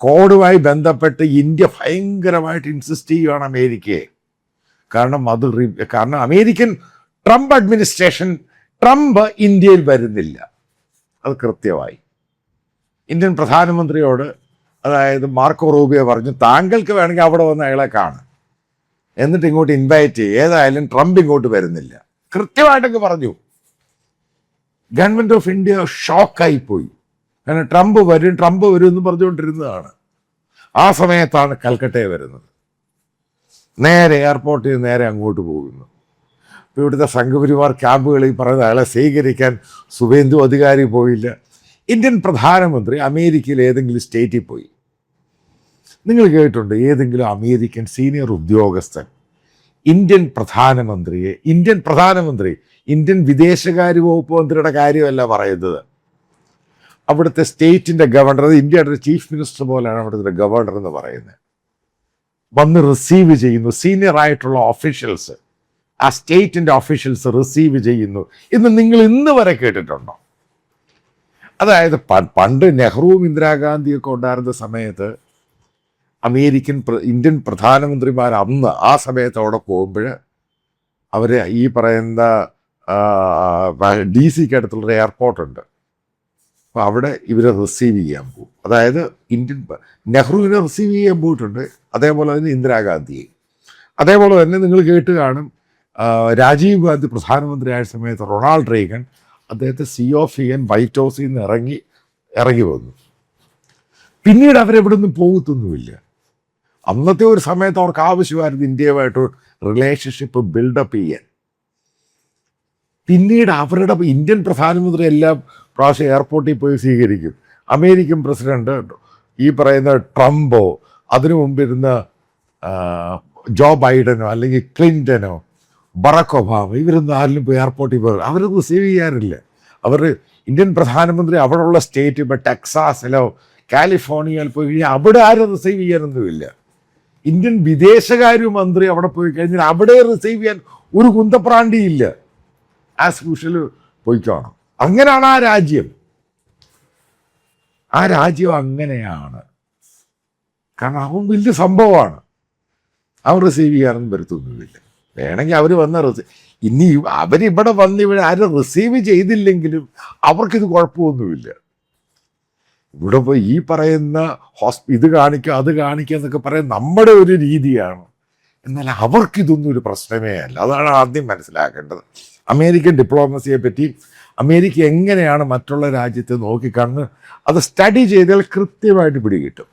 കോഡുമായി ബന്ധപ്പെട്ട് ഇന്ത്യ ഭയങ്കരമായിട്ട് ഇൻസിസ്റ്റ് ചെയ്യുകയാണ് അമേരിക്കയെ. കാരണം അമേരിക്കൻ ട്രംപ് അഡ്മിനിസ്ട്രേഷൻ, ട്രംപ് ഇന്ത്യയിൽ വരുന്നില്ല, അത് കൃത്യമായി. ഇന്ത്യൻ പ്രധാനമന്ത്രിയോട്, അതായത് മാർക്കോ റൂബിയോ പറഞ്ഞു, താങ്കൾക്ക് വേണമെങ്കിൽ അവിടെ വന്ന് അയാളെ കാണും, എന്നിട്ട് ഇങ്ങോട്ട് ഇൻവൈറ്റ് ചെയ്യും, ഏതായാലും ട്രംപ് ഇങ്ങോട്ട് വരുന്നില്ല, കൃത്യമായിട്ടൊക്കെ പറഞ്ഞു. ഗവൺമെൻറ് ഓഫ് ഇന്ത്യ ഷോക്കായിപ്പോയി. കാരണം ട്രംപ് വരും എന്ന് പറഞ്ഞുകൊണ്ടിരുന്നതാണ്. ആ സമയത്താണ് കൽക്കട്ടയിൽ വരുന്നത്. നേരെ എയർപോർട്ടിൽ നിന്ന് നേരെ അങ്ങോട്ട് പോകുന്നു. ഇപ്പോൾ ഇവിടുത്തെ സംഘപരിവാർ ക്യാമ്പുകളിൽ പറയുന്ന അയാളെ സ്വീകരിക്കാൻ സുവേന്ദു അധികാരി പോയില്ല. ഇന്ത്യൻ പ്രധാനമന്ത്രി അമേരിക്കയിൽ ഏതെങ്കിലും സ്റ്റേറ്റിൽ പോയി. നിങ്ങൾ കേട്ടിട്ടുണ്ട് ഏതെങ്കിലും അമേരിക്കൻ സീനിയർ ഉദ്യോഗസ്ഥൻ ഇന്ത്യൻ വിദേശകാര്യ വകുപ്പ് മന്ത്രിയുടെ കാര്യമല്ല പറയുന്നത്, അവിടുത്തെ സ്റ്റേറ്റിൻ്റെ ഗവർണർ, ഇന്ത്യയുടെ ചീഫ് മിനിസ്റ്റർ പോലെയാണ് അവിടുത്തെ ഗവർണർ എന്ന് പറയുന്നത്, വന്ന് റിസീവ് ചെയ്യുന്നു. സീനിയർ ആയിട്ടുള്ള ഓഫീഷ്യൽസ്, ആ സ്റ്റേറ്റിൻ്റെ ഓഫീഷ്യൽസ് റിസീവ് ചെയ്യുന്നു എന്ന് നിങ്ങൾ ഇന്ന് വരെ കേട്ടിട്ടുണ്ടോ? അതായത് പണ്ട് നെഹ്റുവും ഇന്ദിരാഗാന്ധിയൊക്കെ ഉണ്ടായിരുന്ന സമയത്ത് ഇന്ത്യൻ പ്രധാനമന്ത്രിമാർ ആ സമയത്ത് അവിടെ പോകുമ്പോൾ അവർ ഈ പറയുന്ന DC-ക്ക് അടുത്തുള്ളൊരു എയർപോർട്ടുണ്ട്, അപ്പോൾ അവിടെ ഇവരെ റിസീവ് ചെയ്യാൻ പോകും. അതായത് നെഹ്റുവിനെ റിസീവ് ചെയ്യാൻ പോയിട്ടുണ്ട്, അതേപോലെ തന്നെ ഇന്ദിരാഗാന്ധിയെ. അതേപോലെ തന്നെ നിങ്ങൾ കേട്ട് കാണും, രാജീവ് ഗാന്ധി പ്രധാനമന്ത്രിയായ സമയത്ത് റൊണാൾഡ് റീഗൻ അദ്ദേഹത്തെ COFN വൈറ്റ് ഹൗസിൽ നിന്ന് ഇറങ്ങി വന്നു. പിന്നീട് അവരെവിടെ നിന്നും പോകത്തൊന്നുമില്ല. അന്നത്തെ ഒരു സമയത്ത് അവർക്ക് ആവശ്യമായിരുന്നു ഇന്ത്യയുമായിട്ട് റിലേഷൻഷിപ്പ് ബിൽഡപ്പ് ചെയ്യാൻ. പിന്നീട് അവരുടെ ഇന്ത്യൻ പ്രധാനമന്ത്രി എല്ലാ പ്രാവശ്യം എയർപോർട്ടിൽ പോയി സ്വീകരിക്കും. അമേരിക്കൻ പ്രസിഡന്റ് ഈ പറയുന്ന ട്രംപോ അതിനു മുമ്പിരുന്ന ജോ ബൈഡനോ അല്ലെങ്കിൽ ക്ലിൻ്റനോ ബറാക് ഒബാമ ഇവരൊന്നും ആരിലും പോയി എയർപോർട്ടിൽ പോയി അവർ റിസീവ് ചെയ്യാറില്ല. ഇന്ത്യൻ പ്രധാനമന്ത്രി അവിടെയുള്ള സ്റ്റേറ്റ്, ഇപ്പോൾ ടെക്സാസിലോ കാലിഫോർണിയയിൽ പോയി കഴിഞ്ഞാൽ അവിടെ ആരും റിസീവ് ചെയ്യാനൊന്നുമില്ല. ഇന്ത്യൻ വിദേശകാര്യമന്ത്രി അവിടെ പോയി കഴിഞ്ഞാൽ അവിടെ റിസീവ് ചെയ്യാൻ ഒരു കുന്തപ്രാണ്ടിയില്ല. As usual പോയിക്കാണും. അങ്ങനെയാണ് ആ രാജ്യം അങ്ങനെയാണ്. കാരണം അവൻ വലിയ സംഭവമാണ്, അവൻ റിസീവ് ചെയ്യാനൊന്നും വരുത്തൊന്നുമില്ല. വേണമെങ്കിൽ അവർ ഇനി അവരിവിടെ ഇവിടെ ആരും റിസീവ് ചെയ്തില്ലെങ്കിലും അവർക്കിത് കുഴപ്പമൊന്നുമില്ല. ഇവിടെ പോയി ഈ പറയുന്ന ഇത് കാണിക്കുക അത് കാണിക്കുക എന്നൊക്കെ പറയാൻ നമ്മുടെ ഒരു രീതിയാണ്. എന്നാൽ അവർക്കിതൊന്നും ഒരു പ്രശ്നമേ അല്ല. അതാണ് ആദ്യം മനസ്സിലാക്കേണ്ടത്. അമേരിക്കൻ ഡിപ്ലോമസിയെ പറ്റി, അമേരിക്ക എങ്ങനെയാണ് മറ്റുള്ള രാജ്യത്തെ നോക്കിക്കാണുന്നത്, അത് സ്റ്റഡി ചെയ്താൽ കൃത്യമായിട്ട് പിടികിട്ടും.